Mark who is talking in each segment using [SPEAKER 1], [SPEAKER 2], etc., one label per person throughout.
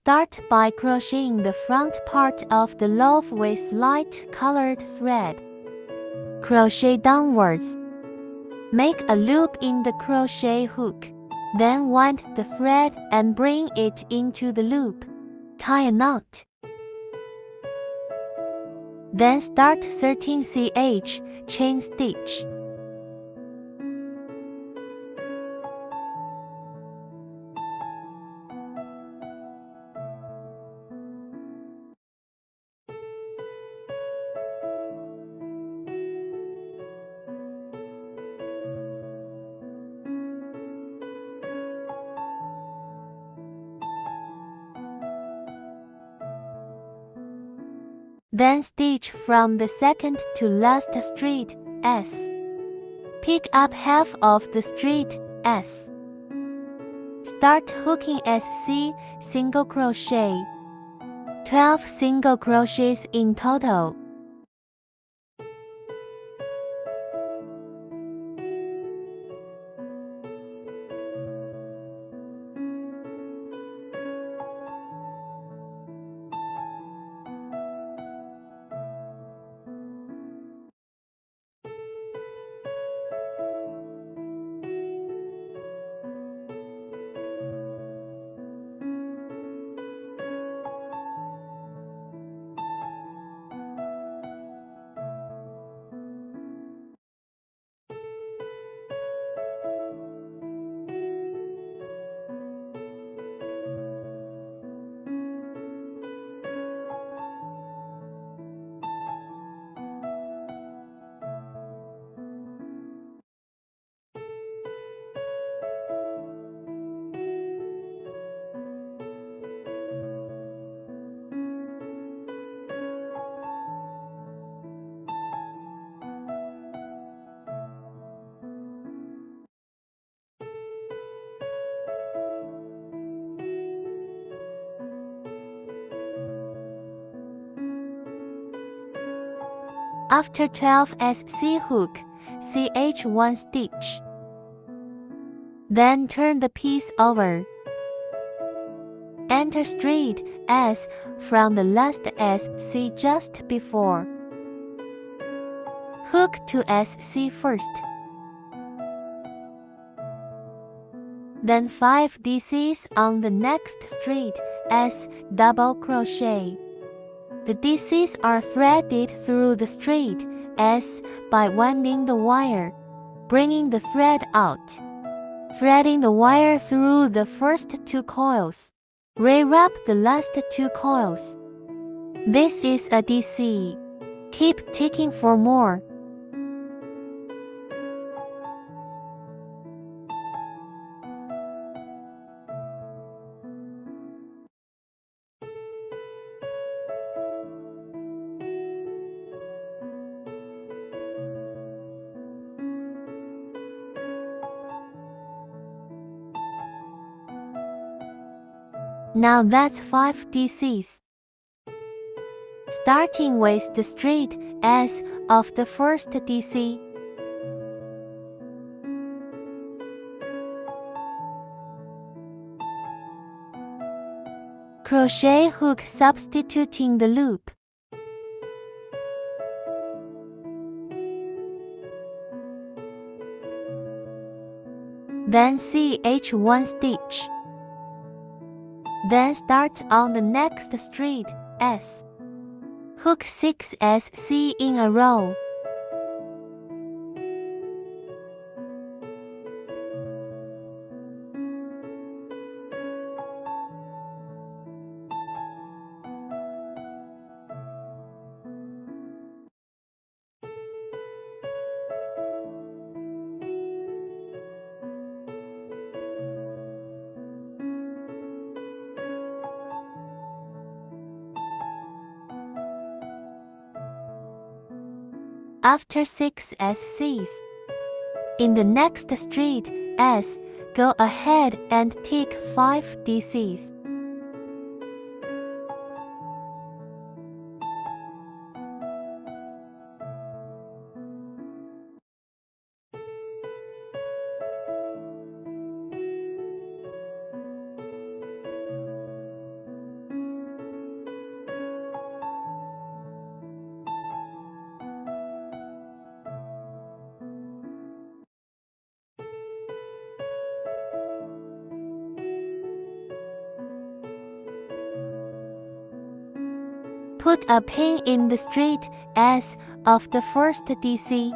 [SPEAKER 1] Start by crocheting the front part of the loaf with light colored thread. Crochet downwards. Make a loop in the crochet hook. Then wind the thread and bring it into the loop. Tie a knot. Then start 13ch chain stitch. Then stitch from the second to last straight S. Pick up half of the straight S. Start hooking SC single crochet. 12 single crochets in total. After 12 SC hook, CH1 stitch. Then turn the piece over. Enter straight S from the last SC just before. Hook to SC first. Then 5 DCs on the next straight S double crochet. The DCs are threaded through the straight S by winding the wire, bringing the thread out. Threading the wire through the first 2 coils. Rewrap the last 2 coils. This is a DC. Keep ticking for more. Now that's 5 DCs. Starting with the straight S of the first DC. Crochet hook substituting the loop. Then CH1 stitch. Then start on the next straight S. Hook 6 SC in a row. After 6 SCs. In the next straight S, go ahead and tick 5 DCs. Put a pin in the straight S of the first DC.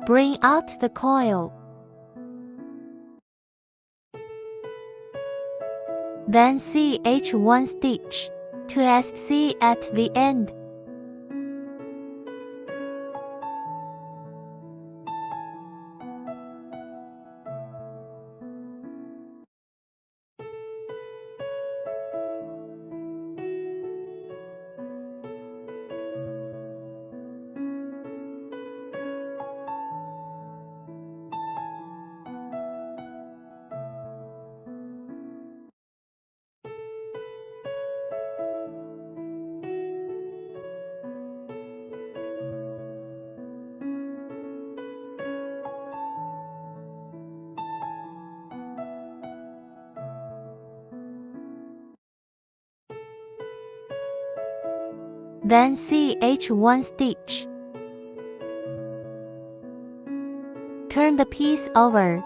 [SPEAKER 1] Bring out the coil. Then CH1 stitch to SC at the end. Then CH1 stitch. Turn the piece over.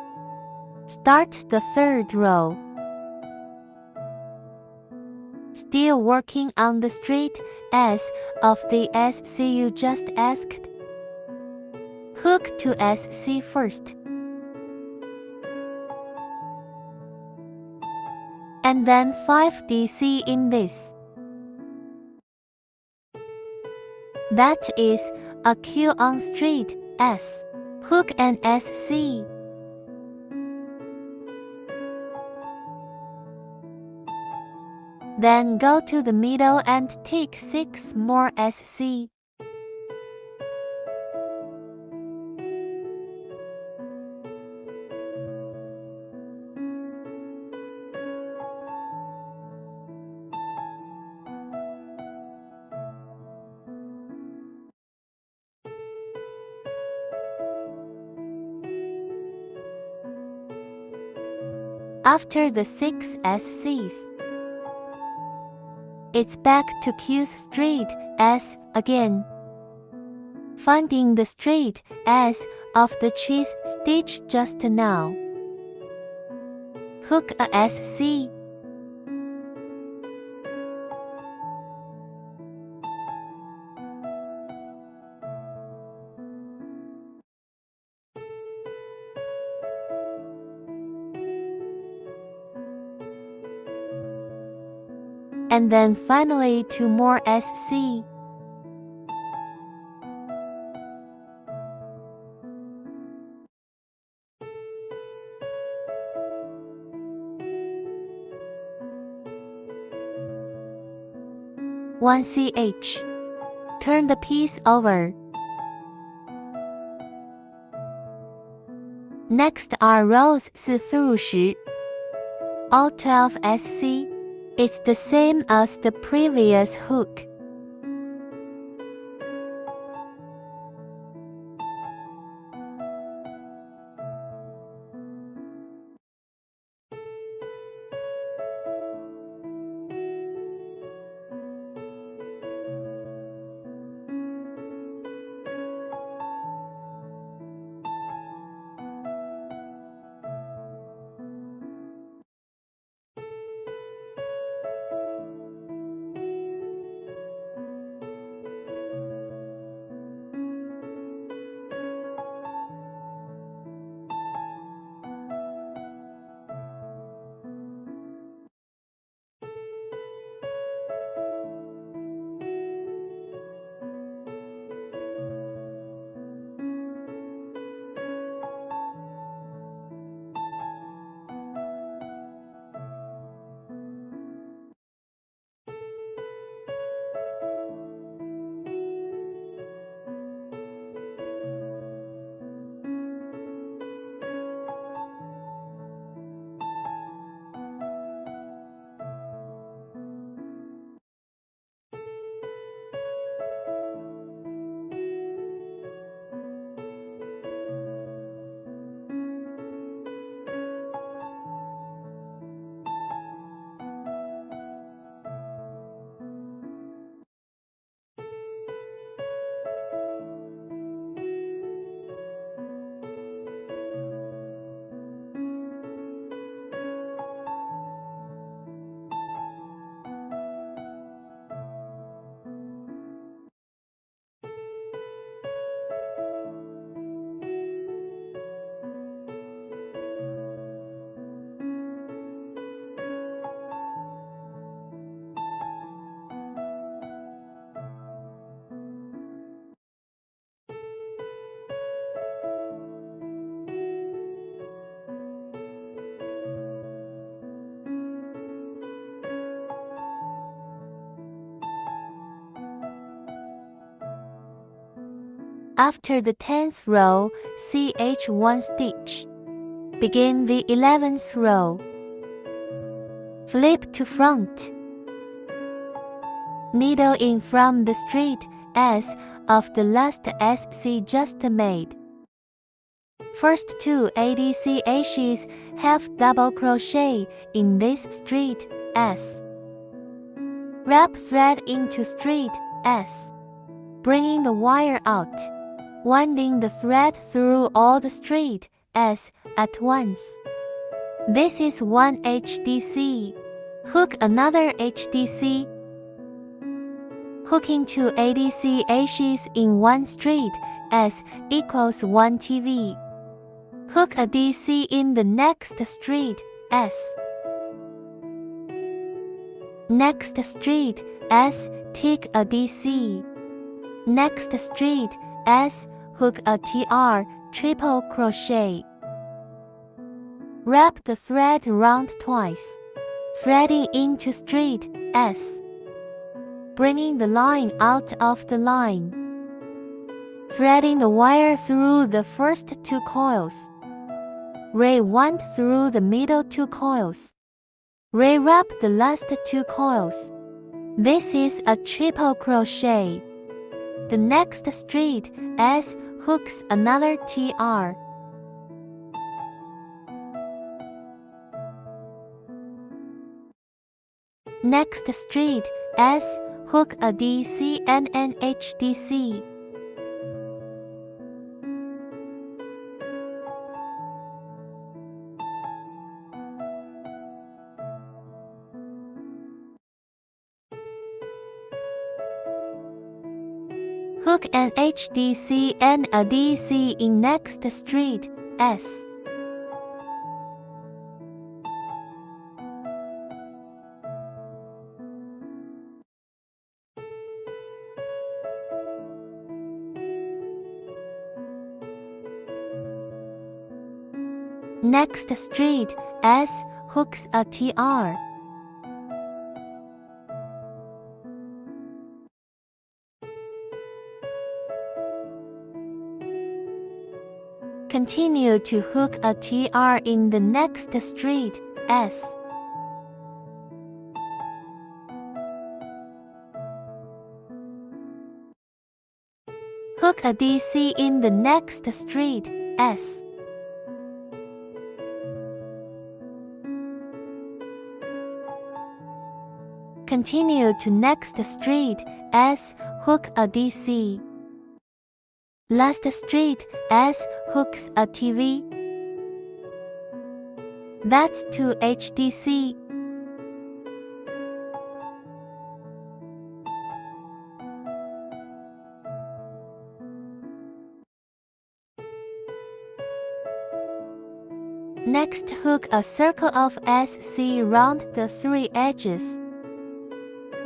[SPEAKER 1] Start the third row. Still working on the straight S of the SC you just asked. Hook to SC first. And then 5 DC in this. That is a Q on straight S. Hook and SC. Then go to the middle and take 6 more SC. After the 6 SCs, it's back to Q's straight S again. Finding the straight S of the cheese stitch just now. Hook a SC. And then finally 2 more SC. One CH. Turn the piece over. Next are rows 4 through 10. All 12 SC. It's the same as the previous hook. After the 10th row, ch 1 stitch. Begin the 11th row. Flip to front. Needle in from the straight S of the last SC just made. First 2 ADC H's half double crochet in this straight S. Wrap thread into straight S, bringing the wire out, winding the thread through all the straight S at once. This is one HDC. Hook another HDC. Hooking 2 ADC H's in one straight S equals 1 TV. Hook a DC in the next straight S. Next straight S, take a DC. Next straight S, hook a TR, triple crochet. Wrap the thread round twice, threading into straight S, bringing the line out of the line. Threading the wire through the first 2 coils. Ray 1 through the middle 2 coils. Ray wrap the last 2 coils. This is a triple crochet. The next straight S hooks another TR. Next straight S, hook a DC and an HDC. Hook an HDC and a DC in next straight S. Next straight S hooks a TR. Continue to hook a TR in the next straight S. Hook a DC in the next straight S. Continue to next straight S, hook a DC. Last straight S hooks a TV. That's 2 HDC. Next, hook a circle of SC round the 3 edges.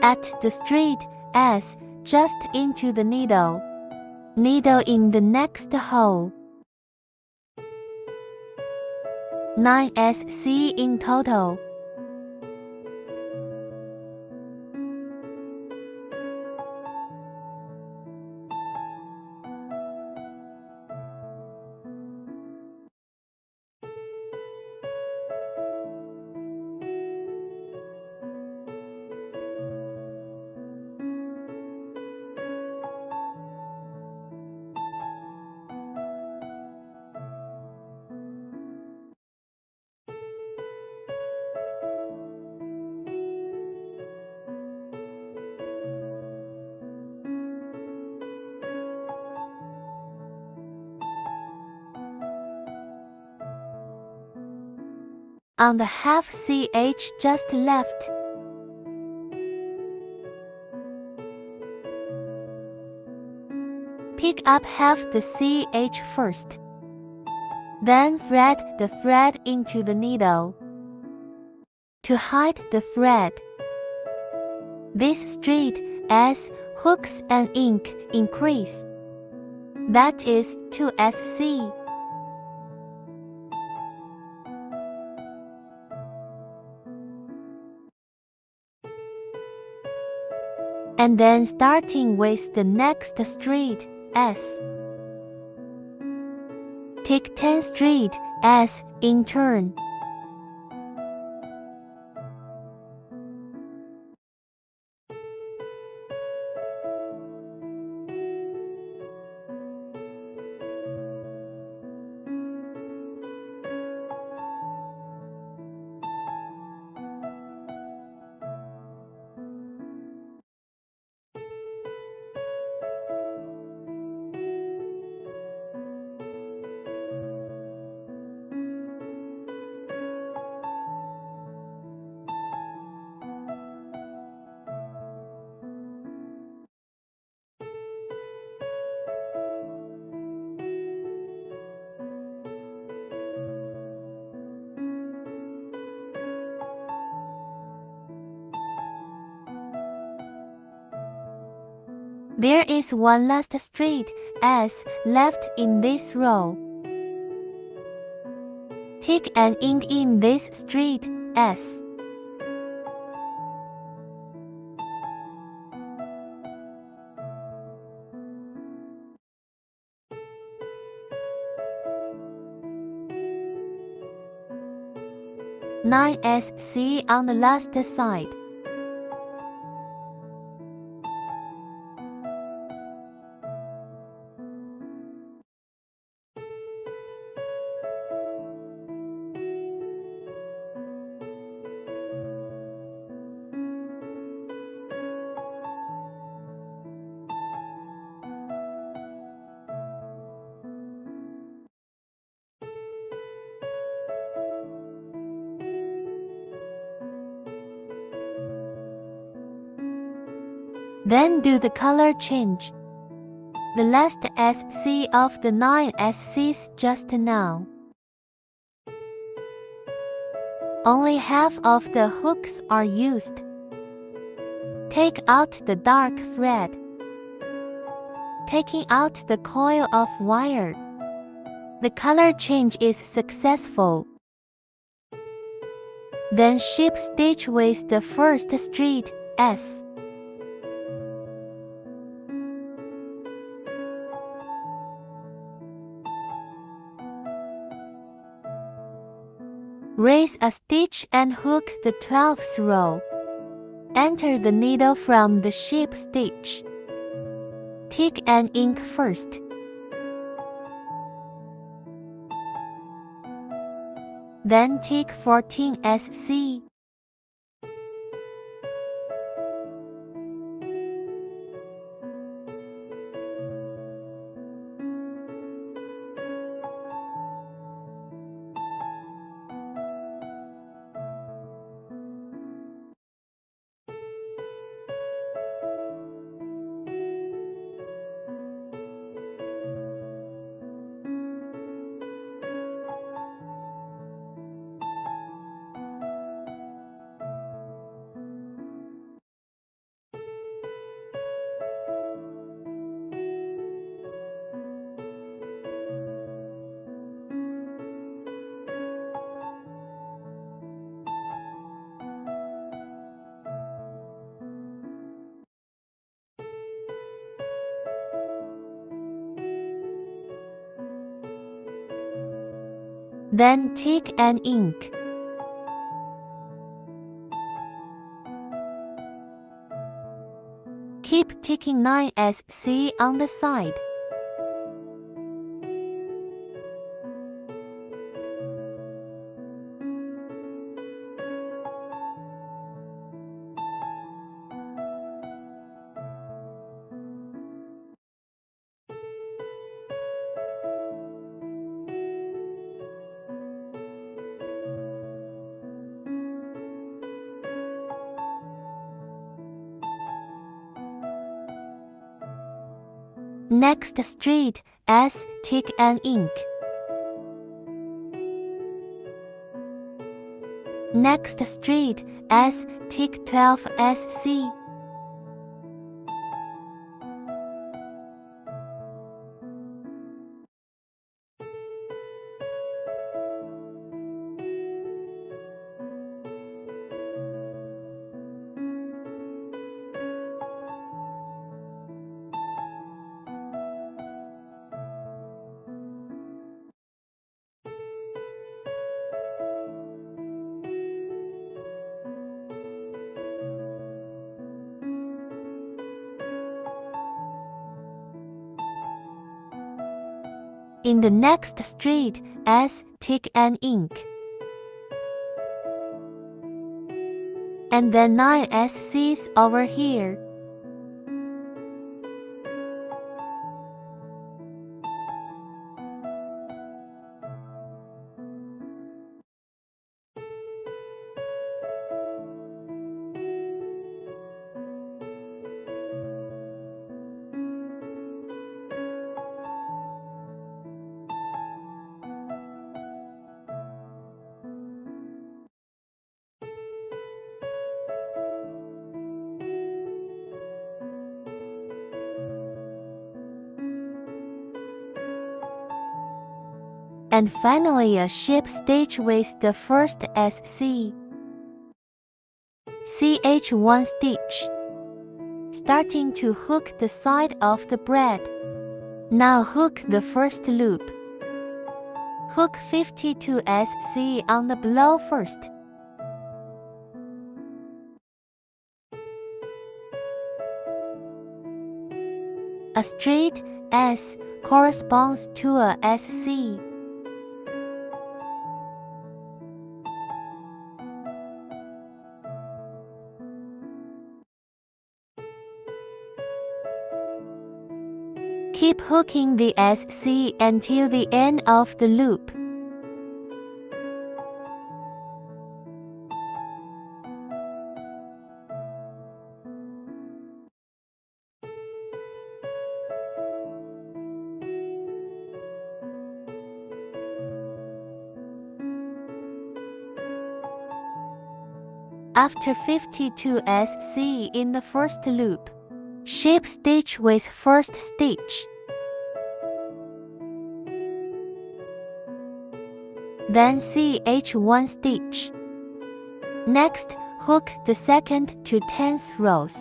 [SPEAKER 1] At the straight S, just into the needle. Needle in the next hole. 9 SC in total. On the half CH just left. Pick up half the CH first. Then thread the thread into the needle. To hide the thread, this straight S hooks an ink increase. That is 2 SC. And then starting with the next straight S, Take 10 straight S in turn. There is one last straight S left in this row. Take an ink in this straight S. Nine SC on the last side. Then do the color change. The last SC of the 9 SCs just now. Only half of the hooks are used. Take out the dark thread. Taking out the coil of wire. The color change is successful. Then ship stitch with the first straight S. Raise a stitch and hook the 12th row. Enter the needle from the ship stitch. Take an ink first. Then take 14 SC. Then take an ink. Keep ticking 9 SC on the side. Next straight S, take an ink. Next straight S, take 12 SC. In the next street, S tick and ink. And then 9 SCs over here. And finally a ship stitch with the first SC. CH1 stitch. Starting to hook the side of the bread. Now hook the first loop. Hook 52 SC on the below first. A straight S corresponds to a SC. Keep hooking the SC until the end of the loop. After 52 SC in the first loop, ship stitch with first stitch. Then CH1 stitch. Next, hook the second to 10th rows.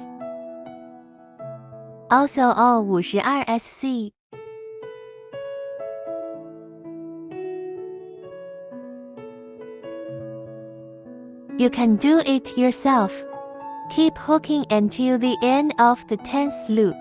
[SPEAKER 1] Also on 52 SC. You can do it yourself. Keep hooking until the end of the 10th loop.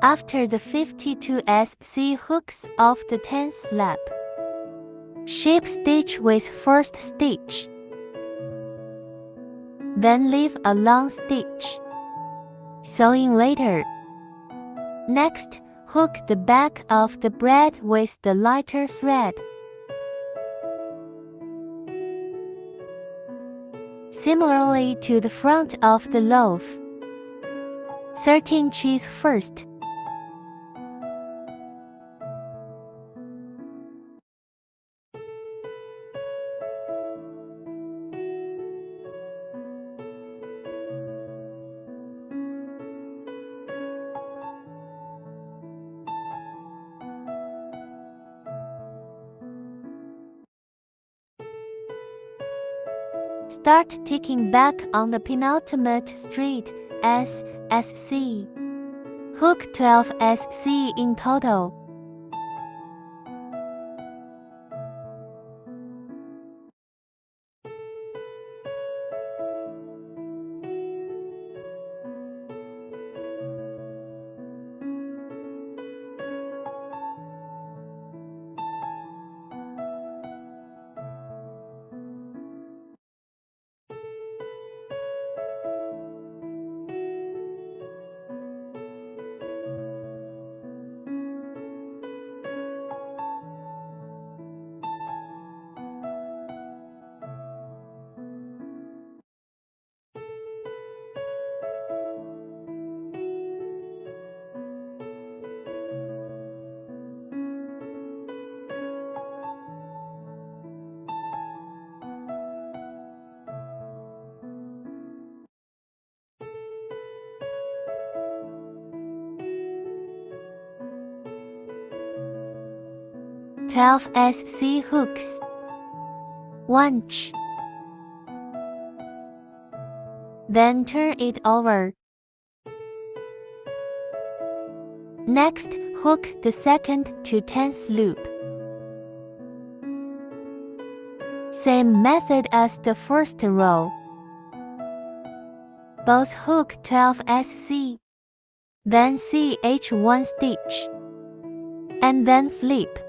[SPEAKER 1] After the 52 SC hooks of the 10th lap, ship stitch with first stitch. Then leave a long stitch. Sewing later. Next, hook the back of the bread with the lighter thread. Similarly to the front of the loaf. 13 cheese first. Start ticking back on the penultimate street, SC. Hook 12 SC in total. 12 SC hooks. 1 ch. Then turn it over. Next, hook the second to 10th loop. Same method as the first row. Both hook 12 SC. Then CH1 stitch. And then flip.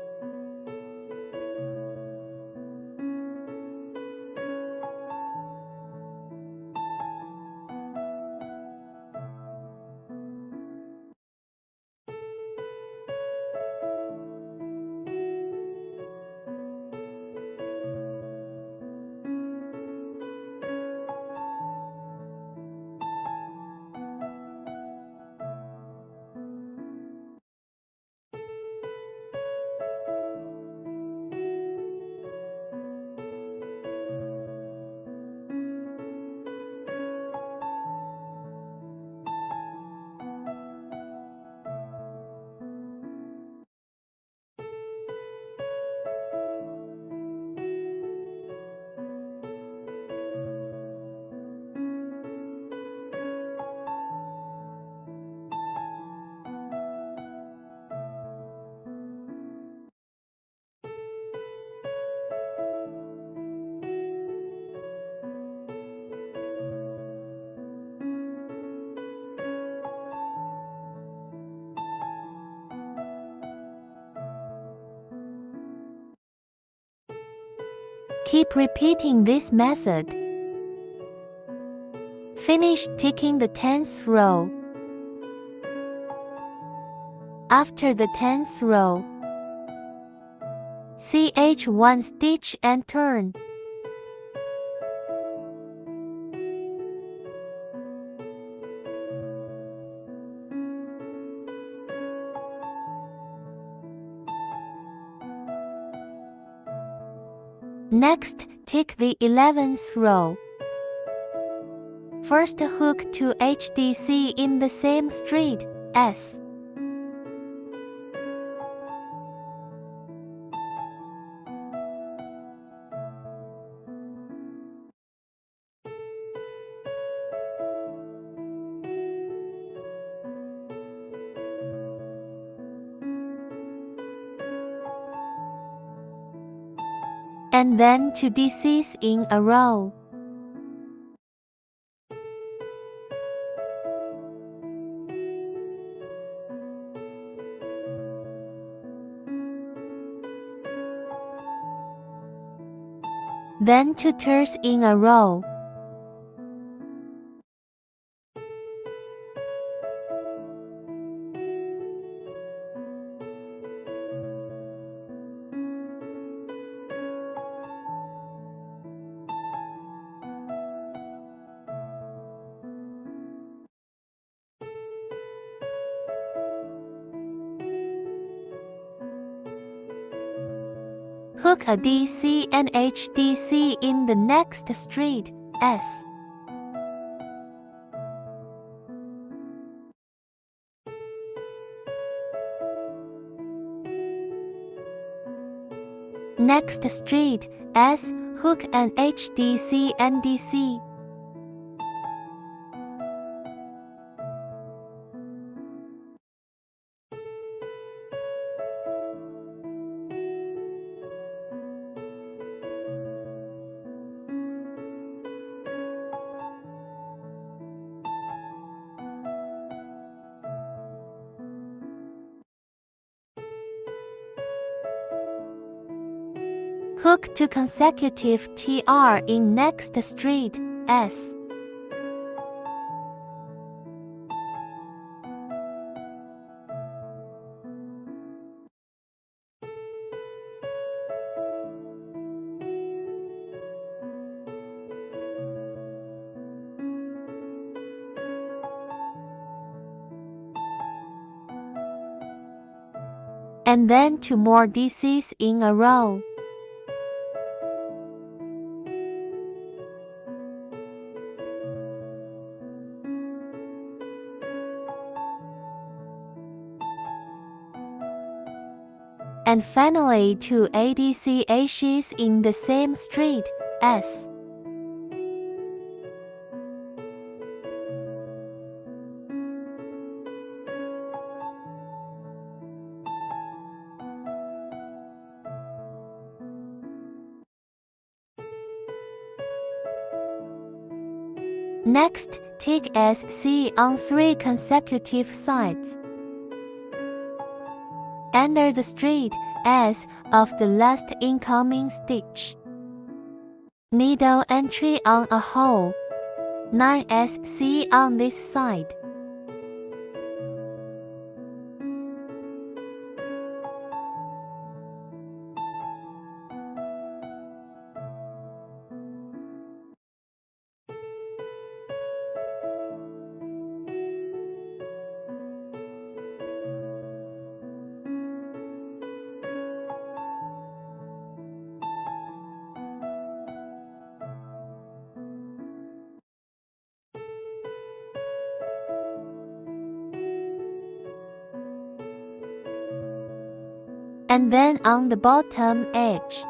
[SPEAKER 1] Keep repeating this method. Finish ticking the 10th row. After the 10th row, CH1 stitch and turn. Next, tick the 11th row. First hook to HDC in the same straight S. And then 2 DCs in a row. Then 2 turns in a row. Hook a DC and HDC in the next straight S. Next straight S, hook an HDC and DC. Hook 2 consecutive TR in next straight S. And then 2 more DCs in a row. and finally 2 ADC ashes in the same straight S. Next, tick SC on 3 consecutive sides. Enter the straight S of the last incoming stitch. Needle entry on a hole. 9 SC on this side. And then on the bottom edge.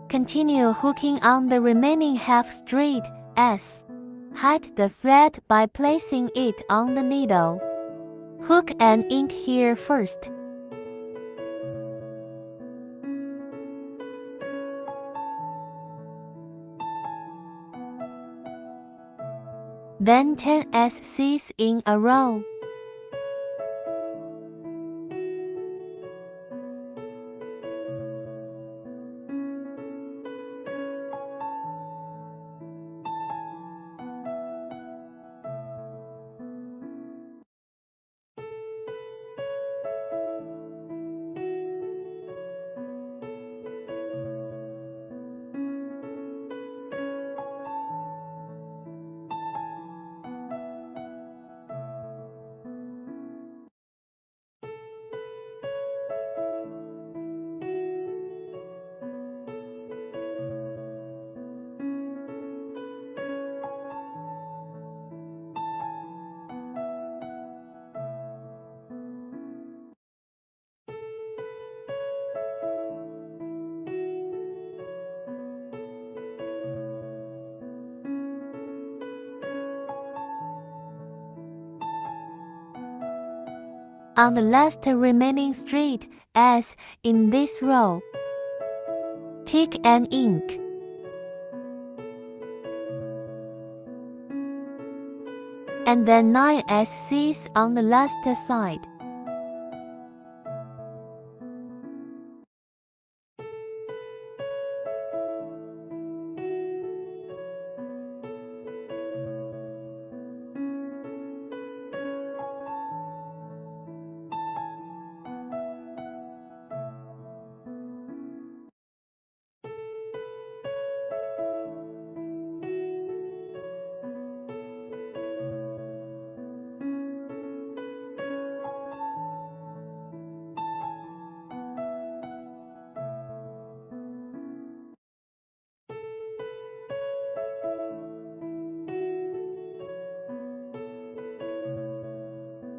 [SPEAKER 1] Continue hooking on the remaining half straight S. Hide the thread by placing it on the needle. Hook and ink here first. Then 10 SCs in a row. On the last remaining straight S in this row, tick and ink. And then 9 SCs on the last side.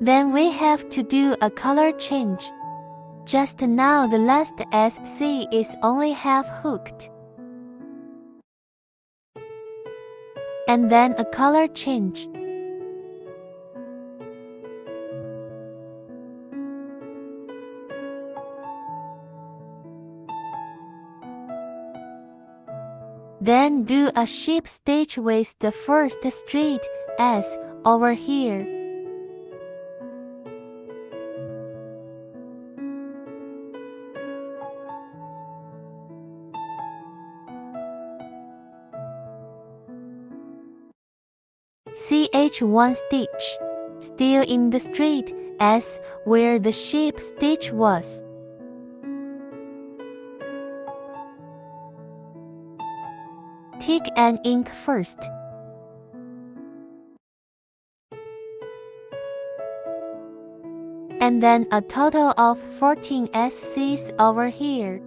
[SPEAKER 1] Then we have to do a color change. Just now the last SC is only half hooked. And then a color change. Then do a sheep stitch with the first straight S over here. CH1 stitch, still in the straight S where the sheep stitch was. Tick and ink first. And then a total of 14 SCs over here.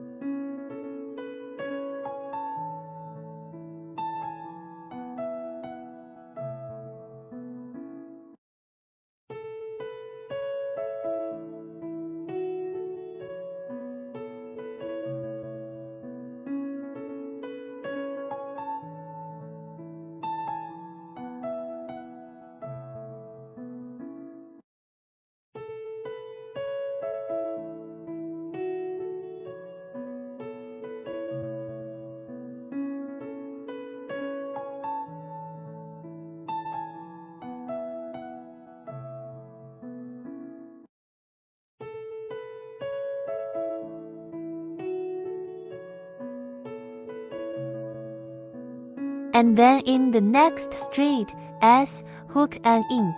[SPEAKER 1] And then in the next straight, S, hook and ink.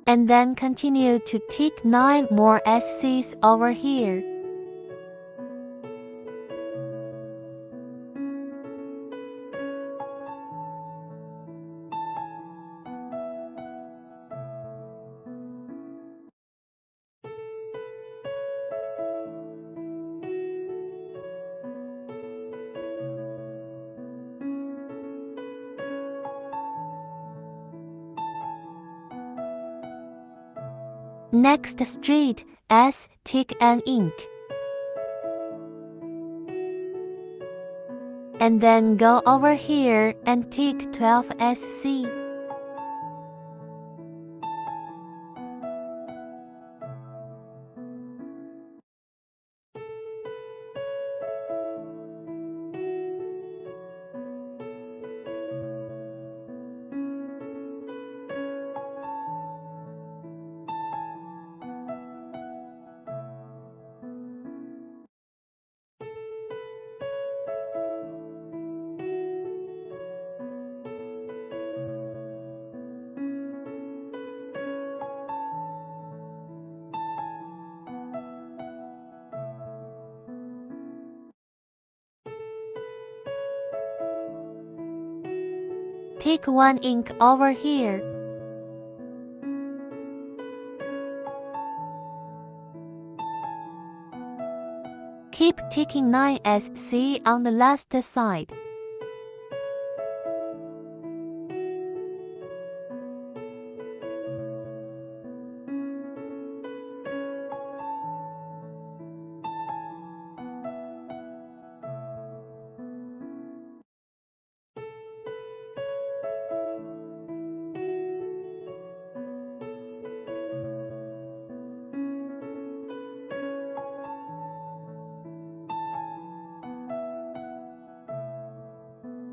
[SPEAKER 1] And then continue to tick 9 more SCs over here. Next straight, S, tick and ink. And then go over here and tick 12 SC. Tick 1 ink over here. Keep ticking 9 SC on the last side.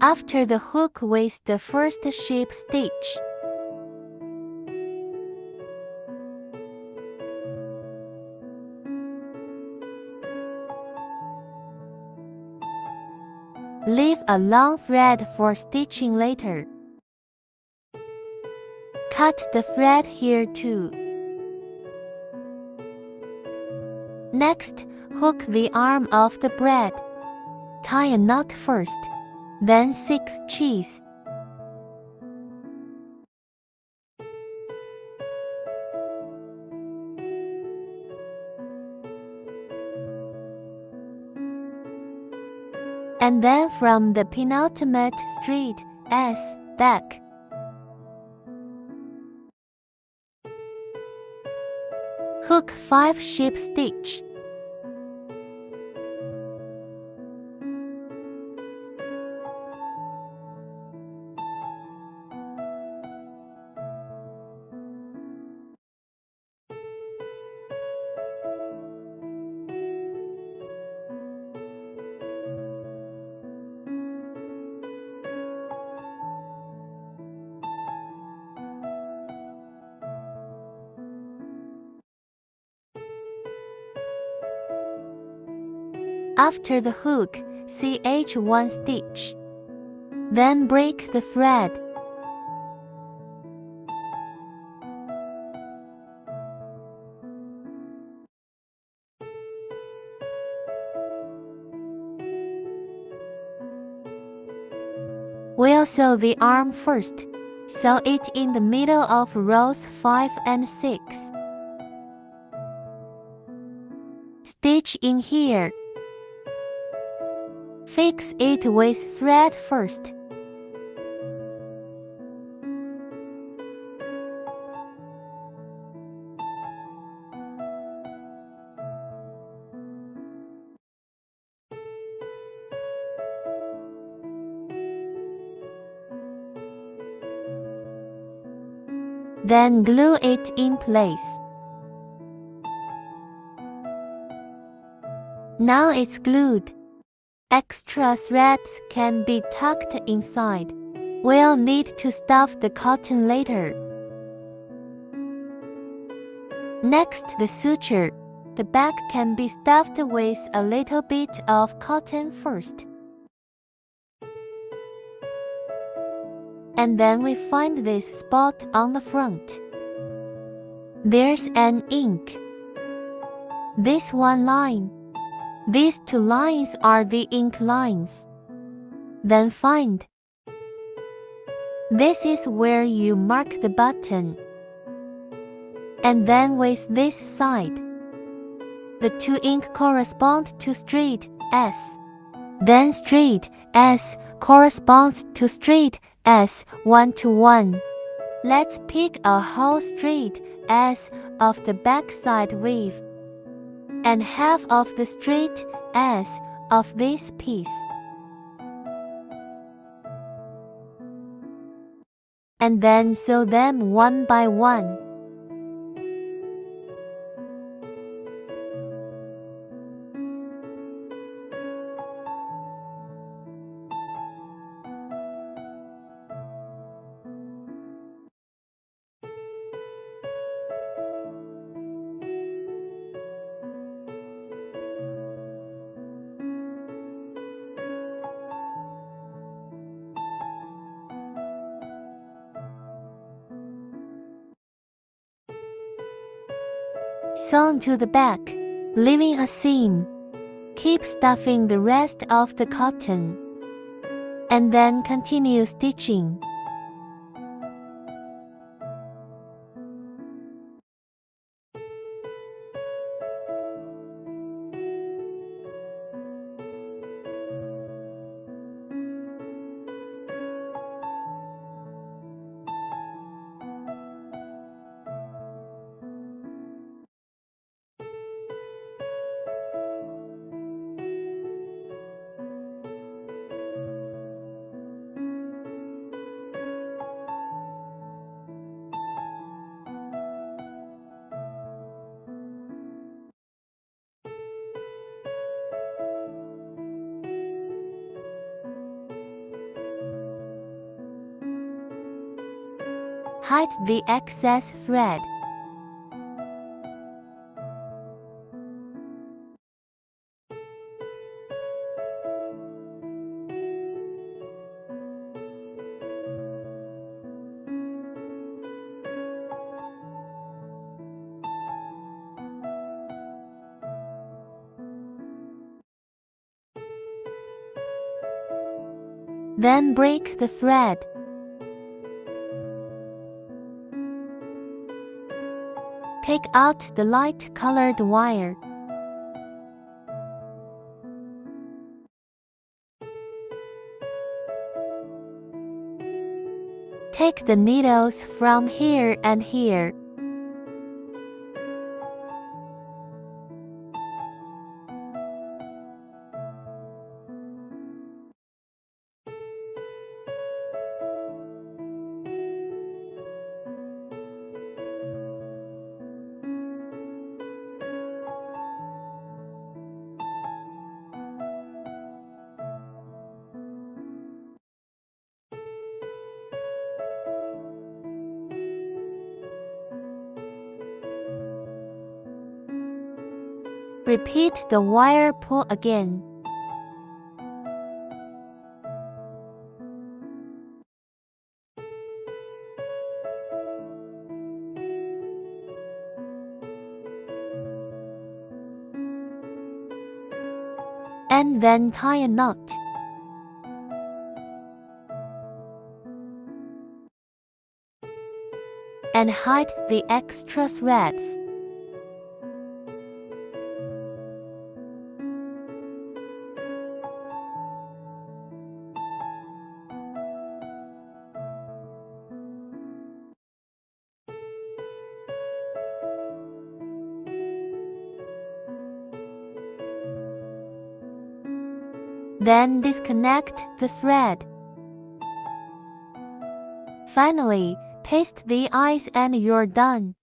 [SPEAKER 1] After the hook with the first sheep stitch. Leave a long thread for stitching later. Cut the thread here too. Next, hook the arm of the bread. Tie a knot first, then 6 cheese. And then from the penultimate straight, S, back. Hook 5 sheep stitch. After the hook, CH1 stitch. Then break the thread. We'll sew the arm first. Sew it in the middle of rows 5 and 6. Stitch in here. Fix it with thread first. Then glue it in place. Now it's glued. Extra threads can be tucked inside. We'll need to stuff the cotton later. Next, the suture. The back can be stuffed with a little bit of cotton first. And then we find this spot on the front. There's an ink. This one line. These two lines are the ink lines. Then find. This is where you mark the button. And then with this side, the two ink correspond to straight S. Then straight S corresponds to straight S 1 to 1. Let's pick a whole straight S of the backside weave and half of the straight S of this piece. And then sew them one by one. Sew to the back, leaving a seam. Keep stuffing the rest of the cotton, and then continue stitching. Hide the excess thread. Then break the thread. Take out the light-colored wire. Take the needles from here and here. Repeat the wire pull again. And then tie a knot. And hide the extra threads. Then disconnect the thread. Finally, paste the eyes and you're done.